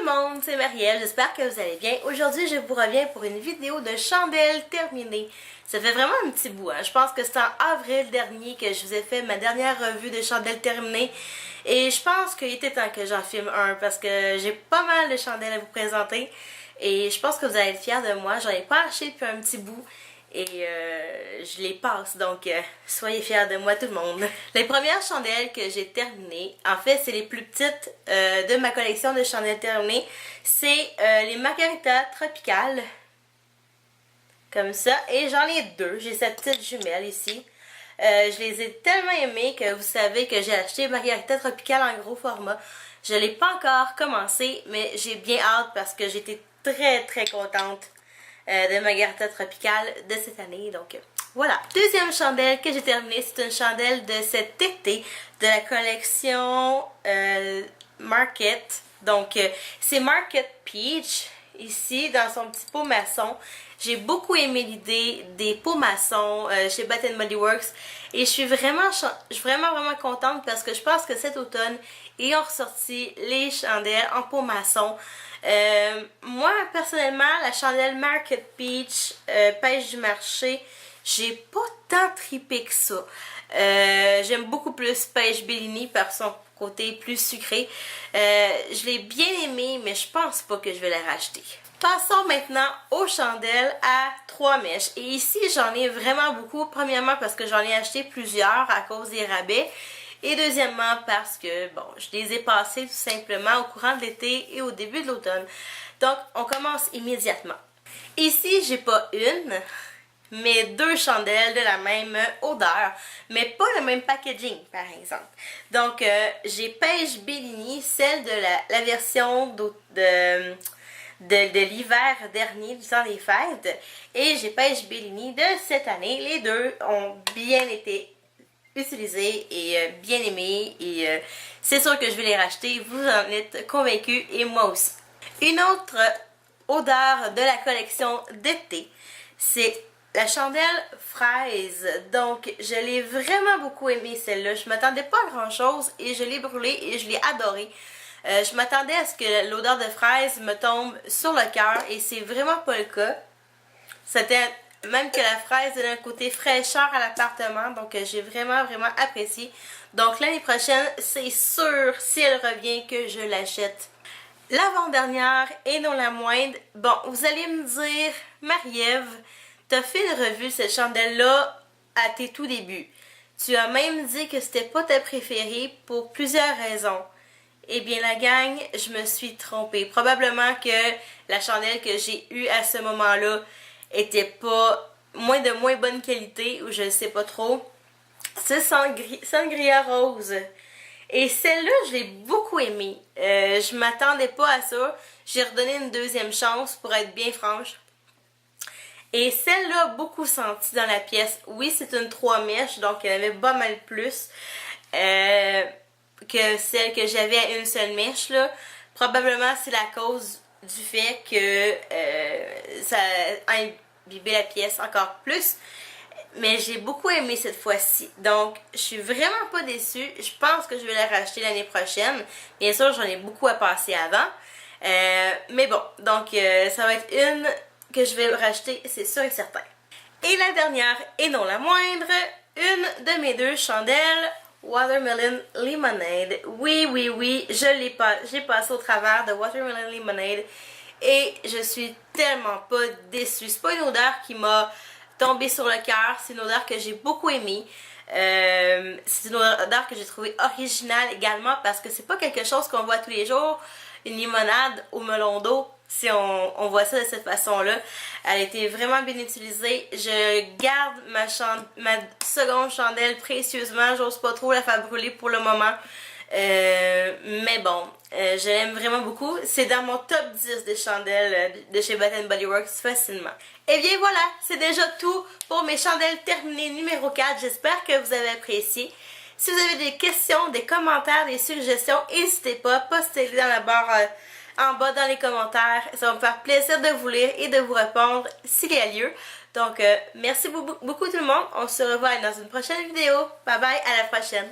le monde, c'est Marie-Ève, j'espère que vous allez bien. Aujourd'hui, je vous reviens pour une vidéo de chandelles terminée. Ça fait vraiment un petit bout, hein. Je pense que c'est en avril dernier que je vous ai fait ma dernière revue de chandelles terminées. Et je pense qu'il était temps que j'en filme un parce que j'ai pas mal de chandelles à vous présenter. Et je pense que vous allez être fiers de moi. J'en ai pas acheté depuis un petit bout. Et je les passe, donc soyez fiers de moi tout le monde. Les premières chandelles que j'ai terminées, en fait c'est les plus petites de ma collection de chandelles terminées, c'est les Margarita Tropicales, comme ça, et j'en ai deux, j'ai cette petite jumelle ici. Je les ai tellement aimées que vous savez que j'ai acheté Margarita Tropicale en gros format. Je ne l'ai pas encore commencé, mais j'ai bien hâte parce que j'étais très contente de Margarita Tropicale de cette année. Donc voilà. Deuxième chandelle que j'ai terminée, c'est une chandelle de cet été de la collection Market. Donc c'est Market Peach ici dans son petit pot maçon. J'ai beaucoup aimé l'idée des pots maçons chez Bath & Body Works et je suis vraiment contente parce que je pense que cet automne ils ont ressorti les chandelles en pot maçon. Moi personnellement la chandelle Market Peach pêche du marché, j'ai pas tant trippé que ça. J'aime beaucoup plus pêche Bellini par son côté plus sucré. Je l'ai bien aimé mais je pense pas que je vais la racheter. Passons maintenant aux chandelles à 3 mèches. Et ici, j'en ai vraiment beaucoup. Premièrement, parce que j'en ai acheté plusieurs à cause des rabais. Et deuxièmement, parce que, bon, je les ai passées tout simplement au courant de l'été et au début de l'automne. Donc, on commence immédiatement. Ici, j'ai pas une, mais deux chandelles de la même odeur, mais pas le même packaging, par exemple. Donc, j'ai Pêche Bellini, celle de la version de l'hiver dernier, du temps des fêtes, et j'ai Pêche Bellini de cette année. Les deux ont bien été utilisés et bien aimés, et c'est sûr que je vais les racheter, vous en êtes convaincus et moi aussi. Une autre odeur de la collection d'été, c'est la chandelle fraise. Donc je l'ai vraiment beaucoup aimée celle-là, je m'attendais pas à grand chose et je l'ai brûlée et je l'ai adorée. Je m'attendais à ce que l'odeur de fraise me tombe sur le cœur et c'est vraiment pas le cas. C'était même que la fraise donne un côté fraîcheur à l'appartement, donc j'ai vraiment apprécié. Donc l'année prochaine, c'est sûr, si elle revient, que je l'achète. L'avant-dernière et non la moindre, bon, vous allez me dire, Marie-Ève, t'as fait une revue de cette chandelle-là à tes tout débuts. Tu as même dit que c'était pas ta préférée pour plusieurs raisons. Eh bien la gang, je me suis trompée. Probablement que la chandelle que j'ai eue à ce moment-là était pas moins bonne qualité, ou je ne sais pas trop. C'est Sangria Rose. Et celle-là, je l'ai beaucoup aimée. Je m'attendais pas à ça. J'ai redonné une deuxième chance pour être bien franche. Et celle-là, beaucoup senti dans la pièce. Oui, c'est une 3 mèches, donc elle avait pas mal plus que celle que j'avais à une seule mèche, là. Probablement c'est la cause du fait que ça a imbibé la pièce encore plus. Mais j'ai beaucoup aimé cette fois-ci. Donc je suis vraiment pas déçue. Je pense que je vais la racheter l'année prochaine. Bien sûr, j'en ai beaucoup à passer avant. Mais bon, donc ça va être une que je vais racheter, c'est sûr et certain. Et la dernière, et non la moindre, une de mes deux chandelles Watermelon Lemonade. Oui, j'ai passé au travers de Watermelon Lemonade et je suis tellement pas déçue. C'est pas une odeur qui m'a tombé sur le cœur, c'est une odeur que j'ai beaucoup aimée. C'est une odeur que j'ai trouvée originale également parce que c'est pas quelque chose qu'on voit tous les jours. Une limonade au melon d'eau, si on voit ça de cette façon-là. Elle a été vraiment bien utilisée. Je garde ma seconde chandelle précieusement. J'ose pas trop la faire brûler pour le moment. Mais bon, je l'aime vraiment beaucoup. C'est dans mon top 10 des chandelles de chez Bath & Body Works facilement. Et bien voilà, c'est déjà tout pour mes chandelles terminées numéro 4. J'espère que vous avez apprécié. Si vous avez des questions, des commentaires, des suggestions, n'hésitez pas, postez-les dans la barre en bas dans les commentaires. Ça va me faire plaisir de vous lire et de vous répondre s'il y a lieu. Donc, merci beaucoup tout le monde. On se revoit dans une prochaine vidéo. Bye bye, à la prochaine.